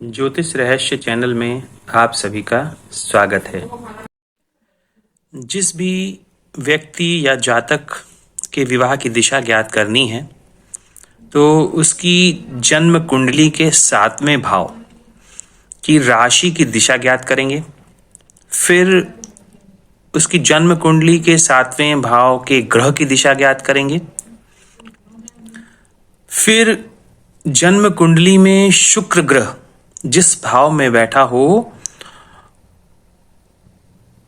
ज्योतिष रहस्य चैनल में आप सभी का स्वागत है। जिस भी व्यक्ति या जातक के विवाह की दिशा ज्ञात करनी है तो उसकी जन्म कुंडली के 7वें भाव की राशि की दिशा ज्ञात करेंगे। फिर उसकी जन्म कुंडली के 7वें भाव के ग्रह की दिशा ज्ञात करेंगे। फिर जन्म कुंडली में शुक्र ग्रह जिस भाव में बैठा हो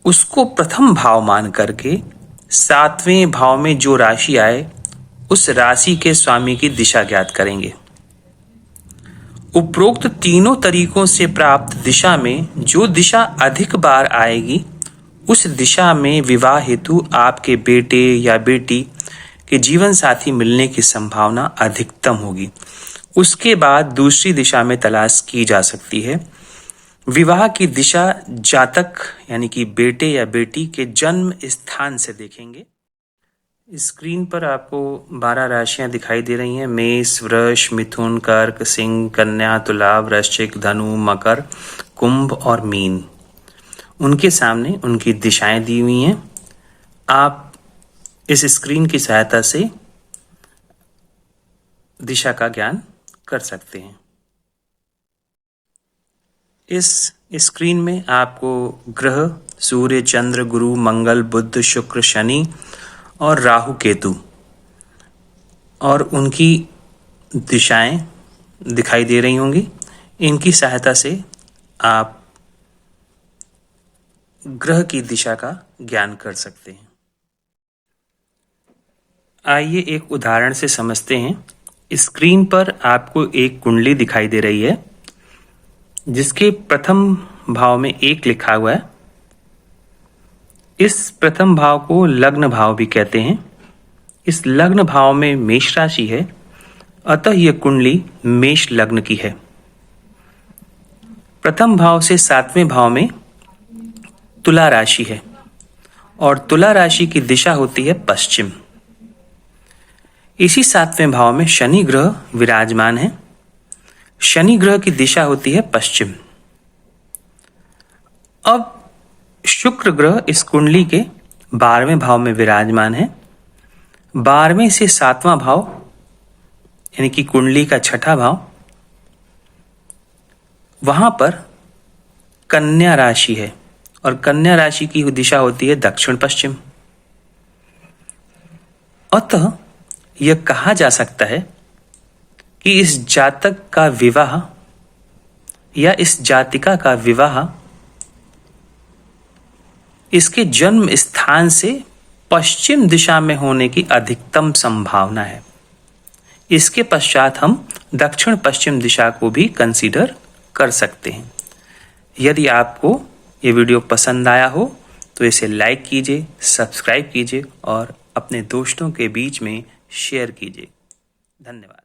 उसको प्रथम भाव मान करके 7वें भाव में जो राशि आए उस राशि के स्वामी की दिशा ज्ञात करेंगे। उपरोक्त तीनों तरीकों से प्राप्त दिशा में जो दिशा अधिक बार आएगी उस दिशा में विवाह हेतु आपके बेटे या बेटी के जीवन साथी मिलने की संभावना अधिकतम होगी। उसके बाद दूसरी दिशा में तलाश की जा सकती है। विवाह की दिशा जातक यानी कि बेटे या बेटी के जन्म स्थान से देखेंगे। स्क्रीन पर आपको 12 राशियां दिखाई दे रही हैं। मेष, वृष, मिथुन, कर्क, सिंह, कन्या, तुला, वृश्चिक, धनु, मकर, कुंभ और मीन। उनके सामने उनकी दिशाएं दी हुई हैं। आप इस स्क्रीन की सहायता से दिशा का ज्ञान कर सकते हैं। इस स्क्रीन में आपको ग्रह सूर्य, चंद्र, गुरु, मंगल, बुध, शुक्र, शनि और राहु, केतु और उनकी दिशाएं दिखाई दे रही होंगी। इनकी सहायता से आप ग्रह की दिशा का ज्ञान कर सकते हैं। आइए एक उदाहरण से समझते हैं। स्क्रीन पर आपको एक कुंडली दिखाई दे रही है जिसके प्रथम भाव में 1 लिखा हुआ है। इस प्रथम भाव को लग्न भाव भी कहते हैं। इस लग्न भाव में मेष राशि है, अतः यह कुंडली मेष लग्न की है। प्रथम भाव से 7वें भाव में तुला राशि है और तुला राशि की दिशा होती है पश्चिम। इसी 7वें भाव में शनि ग्रह विराजमान है। शनि ग्रह की दिशा होती है पश्चिम। अब शुक्र ग्रह इस कुंडली के 12वें भाव में विराजमान है। 12वें से 7वां भाव यानी कि कुंडली का 6ठा भाव, वहां पर कन्या राशि है और कन्या राशि की दिशा होती है दक्षिण पश्चिम। अतः यह कहा जा सकता है कि इस जातक का विवाह या इस जातिका का विवाह इसके जन्म स्थान से पश्चिम दिशा में होने की अधिकतम संभावना है। इसके पश्चात हम दक्षिण पश्चिम दिशा को भी कंसीडर कर सकते हैं। यदि आपको ये वीडियो पसंद आया हो तो इसे लाइक कीजिए, सब्सक्राइब कीजिए और अपने दोस्तों के बीच में शेयर कीजिए। धन्यवाद।